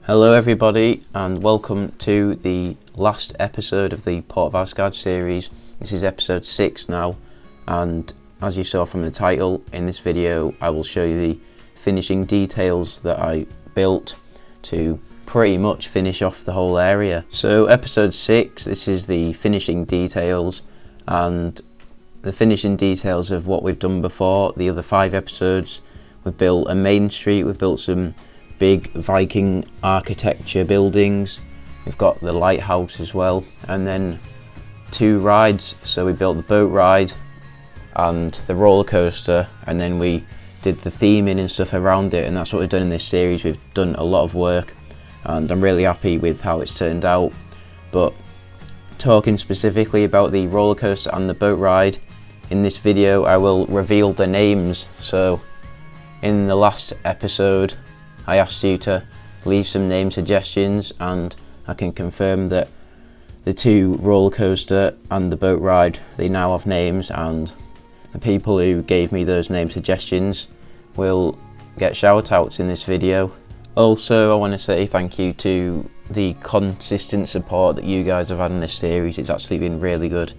Hello everybody and welcome to the last episode of the Port of Asgard series. This is episode 6 now, and as you saw from the title, in this video I will show you the finishing details that I built to pretty much finish off the whole area. So episode 6, this is the finishing details, and the finishing details of what we've done before. The other 5 episodes, we've built a main street, we've built some big Viking architecture buildings, we've got the lighthouse as well, and then 2 rides. So we built the boat ride and the roller coaster, and then we did the theming and stuff around it, and that's what we've done in this series. We've done a lot of work and I'm really happy with how it's turned out. But talking specifically about the roller coaster and the boat ride, in this video I will reveal the names. So in the last episode I asked you to leave some name suggestions, and I can confirm that the 2 roller coaster and the boat ride, they now have names, and the people who gave me those name suggestions will get shout outs in this video. Also, I want to say thank you to the consistent support that you guys have had in this series. It's actually been really good.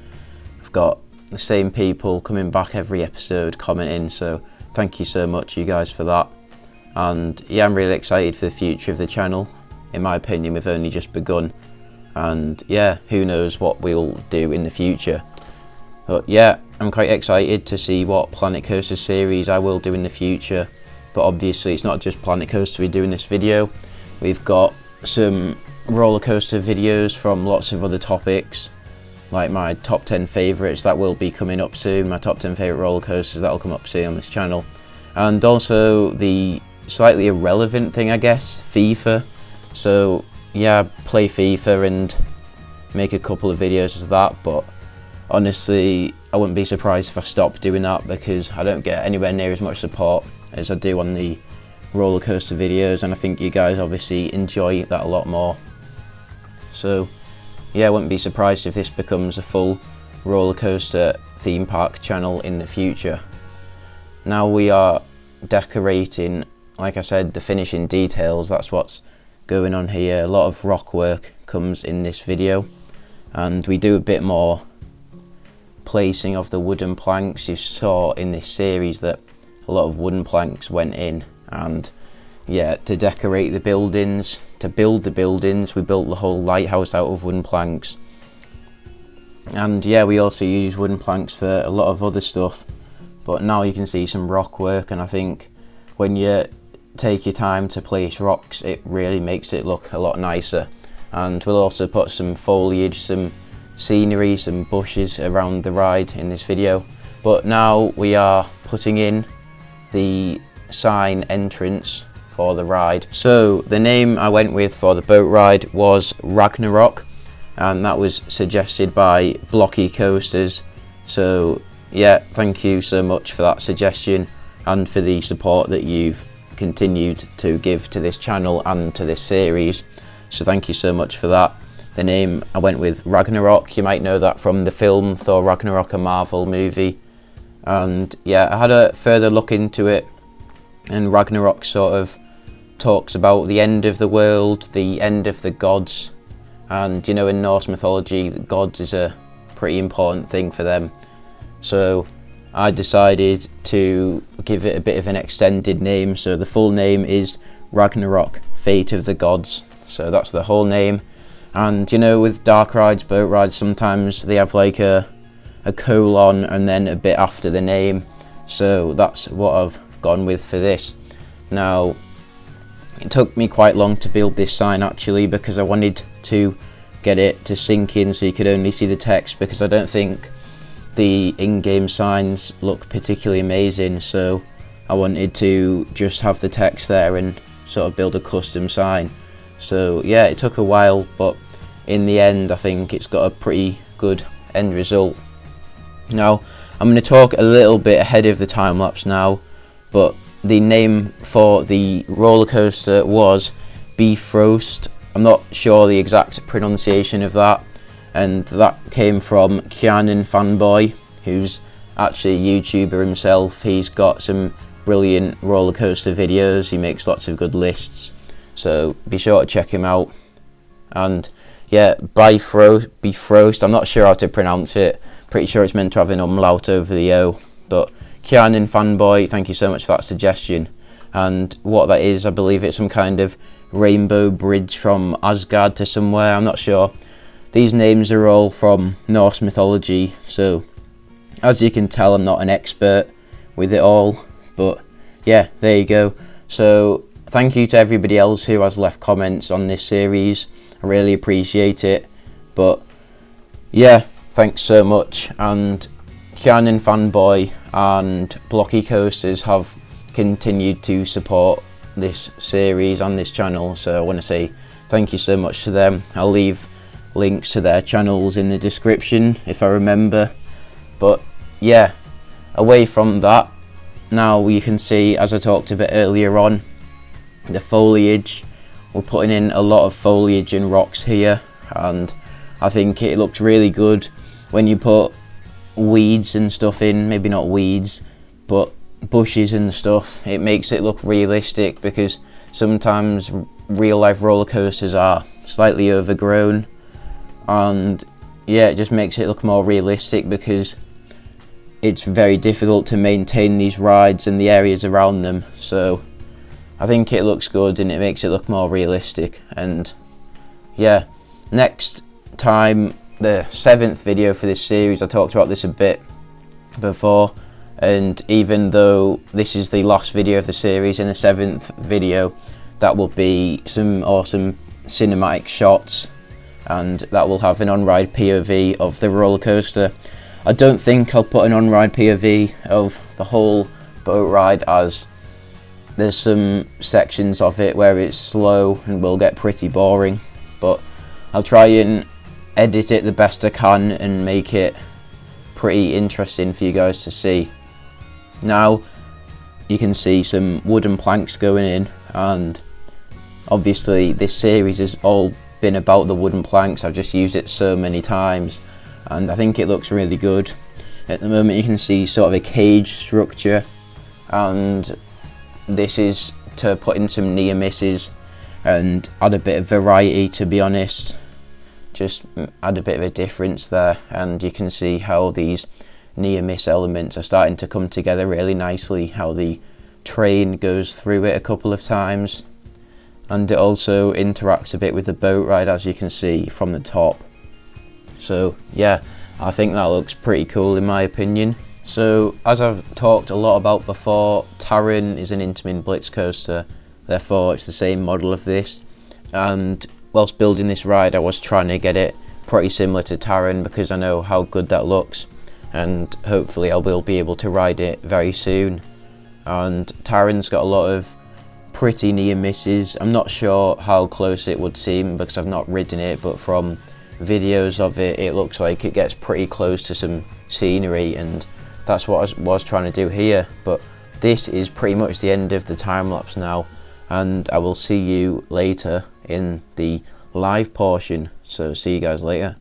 I've got the same people coming back every episode commenting, so thank you so much you guys for that. And yeah, I'm really excited for the future of the channel. In my opinion, we've only just begun, and yeah, who knows what we'll do in the future. But yeah, I'm quite excited to see what Planet Coaster series I will do in the future. But obviously it's not just Planet Coaster we do in this video. We've got some roller coaster videos from lots of other topics, like my top 10 favourites that will be coming up soon, my top 10 favourite roller coasters that will come up soon on this channel. And also the slightly irrelevant thing, I guess, FIFA. So yeah, play FIFA and make a couple of videos of that, but honestly I wouldn't be surprised if I stopped doing that, because I don't get anywhere near as much support as I do on the roller coaster videos, and I think you guys obviously enjoy that a lot more. So yeah, I wouldn't be surprised if this becomes a full roller coaster theme park channel in the future. Now we are decorating, like I said, the finishing details. That's what's going on here. A lot of rock work comes in this video, and we do a bit more placing of the wooden planks. You saw in this series that a lot of wooden planks went in, and yeah, to decorate the buildings, to build the buildings, we built the whole lighthouse out of wooden planks. And yeah, we also use wooden planks for a lot of other stuff, but now you can see some rock work, and I think when you take your time to place rocks, it really makes it look a lot nicer. And we'll also put some foliage, some scenery, some bushes around the ride in this video. But now we are putting in the sign entrance for the ride. So the name I went with for the boat ride was Ragnarok, and that was suggested by Blocky Coasters. So yeah, thank you so much for that suggestion and for the support that you've continued to give to this channel and to this series. So thank you so much for that. The name I went with, Ragnarok, you might know that from the film Thor Ragnarok, a Marvel movie. And yeah, I had a further look into it, and Ragnarok sort of talks about the end of the world, the end of the gods. And you know, in Norse mythology, the gods is a pretty important thing for them. So I decided to give it a bit of an extended name. So the full name is Ragnarok, Fate of the Gods. So that's the whole name. And you know, with dark rides, boat rides, sometimes they have like a colon and then a bit after the name. So that's what I've gone with for this. Now, it took me quite long to build this sign actually, because I wanted to get it to sink in so you could only see the text, because I don't think the in-game signs look particularly amazing. So I wanted to just have the text there and sort of build a custom sign. So yeah, it took a while, but in the end I think it's got a pretty good end result. Now I'm going to talk a little bit ahead of the time lapse now, but the name for the roller coaster was Bifrost. I'm not sure the exact pronunciation of that, and that came from Kianan Fanboy, who's actually a YouTuber himself. He's got some brilliant roller coaster videos, he makes lots of good lists, so be sure to check him out. And yeah, Bifrost, I'm not sure how to pronounce it, pretty sure it's meant to have an umlaut over the O, but Kianan Fanboy, thank you so much for that suggestion. And what that is, I believe it's some kind of rainbow bridge from Asgard to somewhere, I'm not sure. These names are all from Norse mythology, so as you can tell, I'm not an expert with it all, but yeah, there you go. So thank you to everybody else who has left comments on this series, I really appreciate it. But yeah, thanks so much. And Kianan Fanboy and Blocky Coasters have continued to support this series on this channel, so I want to say thank you so much to them. I'll leave links to their channels in the description if I remember. But yeah, away from that, now you can see, as I talked a bit earlier on, the foliage. We're putting in a lot of foliage and rocks here, and I think it looks really good when you put weeds and stuff in. Maybe not weeds, but bushes and stuff. It makes it look realistic, because sometimes real life roller coasters are slightly overgrown, and yeah, it just makes it look more realistic, because it's very difficult to maintain these rides and the areas around them. So I think it looks good and it makes it look more realistic. And yeah, next time, the 7th video for this series, I talked about this a bit before, and even though this is the last video of the series, in the 7th video that will be some awesome cinematic shots, and that will have an on-ride POV of the roller coaster. I don't think I'll put an on-ride POV of the whole boat ride, as there's some sections of it where it's slow and will get pretty boring, but I'll try and edit it the best I can and make it pretty interesting for you guys to see. Now you can see some wooden planks going in, and obviously this series has all been about the wooden planks. I've just used it so many times and I think it looks really good. At the moment you can see sort of a cage structure, and this is to put in some near misses and add a bit of variety, to be honest. Just add a bit of a difference there, and you can see how these near miss elements are starting to come together really nicely, how the train goes through it a couple of times, and it also interacts a bit with the boat ride, as you can see from the top. So yeah, I think that looks pretty cool in my opinion. So as I've talked a lot about before, Taran is an Intamin Blitz coaster, therefore it's the same model of this, and whilst building this ride I was trying to get it pretty similar to Taran, because I know how good that looks, and hopefully I will be able to ride it very soon. And Taran's got a lot of pretty near misses. I'm not sure how close it would seem because I've not ridden it, but from videos of it, it looks like it gets pretty close to some scenery, and that's what I was trying to do here. But this is pretty much the end of the time lapse now, and I will see you later in the live portion. So see you guys later.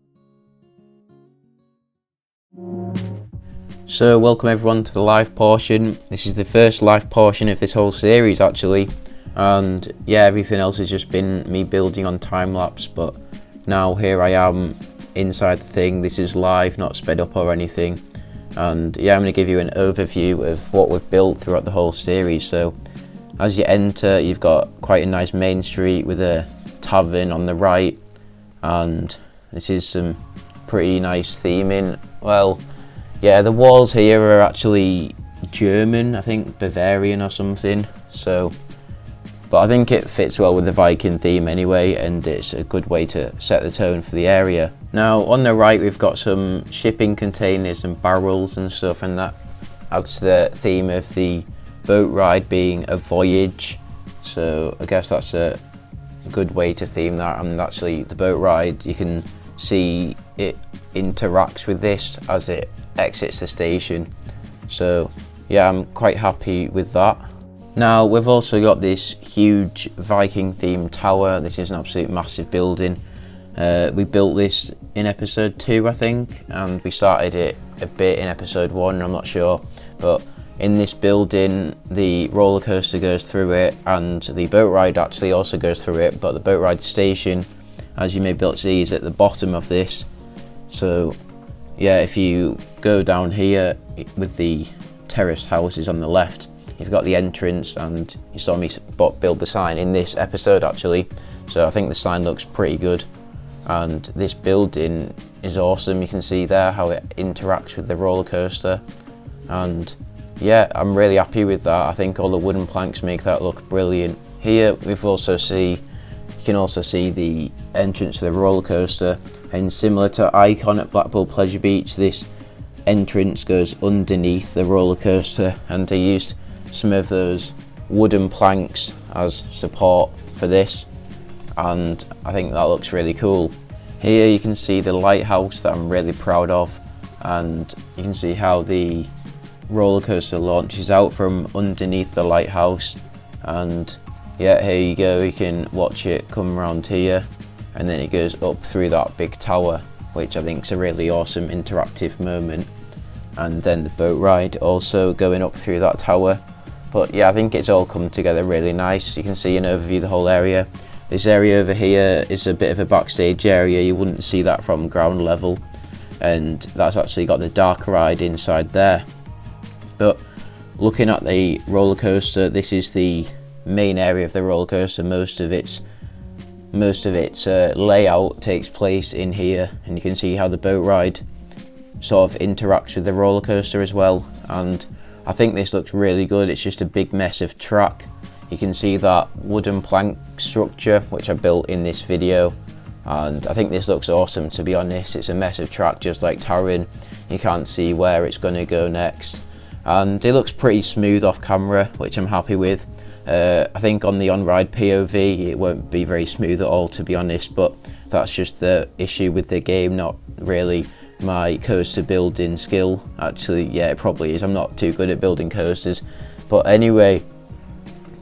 So welcome everyone to the live portion. This is the first live portion of this whole series actually, and yeah, everything else has just been me building on time lapse, but now here I am inside the thing. This is live, not sped up or anything, and yeah, I'm going to give you an overview of what we've built throughout the whole series. So as you enter, you've got quite a nice main street with a tavern on the right, and this is some pretty nice theming. Well, yeah, the walls here are actually German, I think Bavarian or something, so but I think it fits well with the Viking theme anyway, and it's a good way to set the tone for the area. Now on the right we've got some shipping containers and barrels and stuff, and that adds to the theme of the boat ride being a voyage, so I guess that's a good way to theme that. And actually the boat ride, you can see it interacts with this as it exits the station, so yeah, I'm quite happy with that. Now we've also got this huge Viking themed tower. This is an absolute massive building. We built this in episode 2 I think, and we started it a bit in episode 1, I'm not sure, but in this building the roller coaster goes through it, and the boat ride actually also goes through it, but the boat ride station, as you may be able to see, is at the bottom of this. So yeah, if you go down here with the terraced houses on the left, you've got the entrance, and you saw me build the sign in this episode actually, so I think the sign looks pretty good. And this building is awesome. You can see there how it interacts with the roller coaster, and yeah, I'm really happy with that. I think all the wooden planks make that look brilliant. Here you can also see the entrance to the roller coaster, and similar to Icon at Blackpool Pleasure Beach, this entrance goes underneath the roller coaster, and they used some of those wooden planks as support for this, and I think that looks really cool. Here you can see the lighthouse that I'm really proud of, and you can see how the roller coaster launches out from underneath the lighthouse. And yeah, here you go, you can watch it come around here, and then it goes up through that big tower, which I think is a really awesome interactive moment. And then the boat ride also going up through that tower. But yeah, I think it's all come together really nice. You can see an overview of the whole area. This area over here is a bit of a backstage area, you wouldn't see that from ground level, and that's actually got the dark ride inside there. But looking at the roller coaster, this is the main area of the roller coaster. Most of its layout takes place in here, and you can see how the boat ride sort of interacts with the roller coaster as well. And I think this looks really good. It's just a big mess of track. You can see that wooden plank structure which I built in this video, and I think this looks awesome, to be honest. It's a mess of track just like Taron. You can't see where it's going to go next, and it looks pretty smooth off camera, which I'm happy with. I think on the on-ride POV it won't be very smooth at all, to be honest, but that's just the issue with the game, not really my coaster building skill. Actually, yeah, it probably is. I'm not too good at building coasters. But anyway,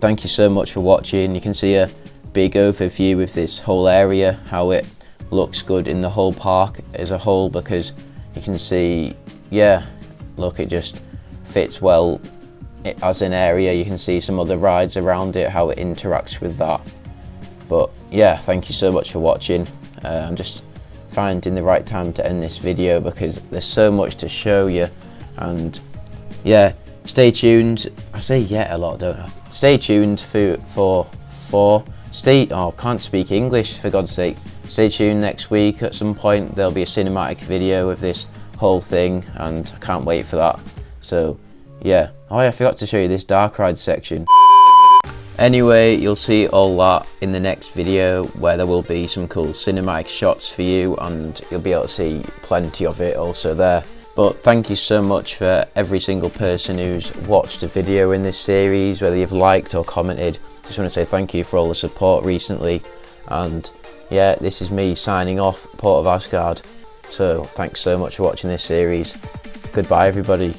thank you so much for watching. You can see a big overview of this whole area, how it looks good in the whole park as a whole, because you can see, yeah, look, it just fits well as an area. You can see some other rides around it, how it interacts with that. But yeah, thank you so much for watching. I'm just finding the right time to end this video because there's so much to show you, and yeah, stay tuned. I say yeah a lot, don't I? Stay tuned can't speak English, for God's sake. Stay tuned next week at some point. There'll be a cinematic video of this whole thing, and I can't wait for that. So yeah, oh yeah, I forgot to show you this dark ride section. Anyway, you'll see all that in the next video, where there will be some cool cinematic shots for you, and you'll be able to see plenty of it also there. But thank you so much for every single person who's watched a video in this series, whether you've liked or commented. Just want to say thank you for all the support recently. And yeah, this is me signing off, Port of Asgard. So thanks so much for watching this series. Goodbye everybody.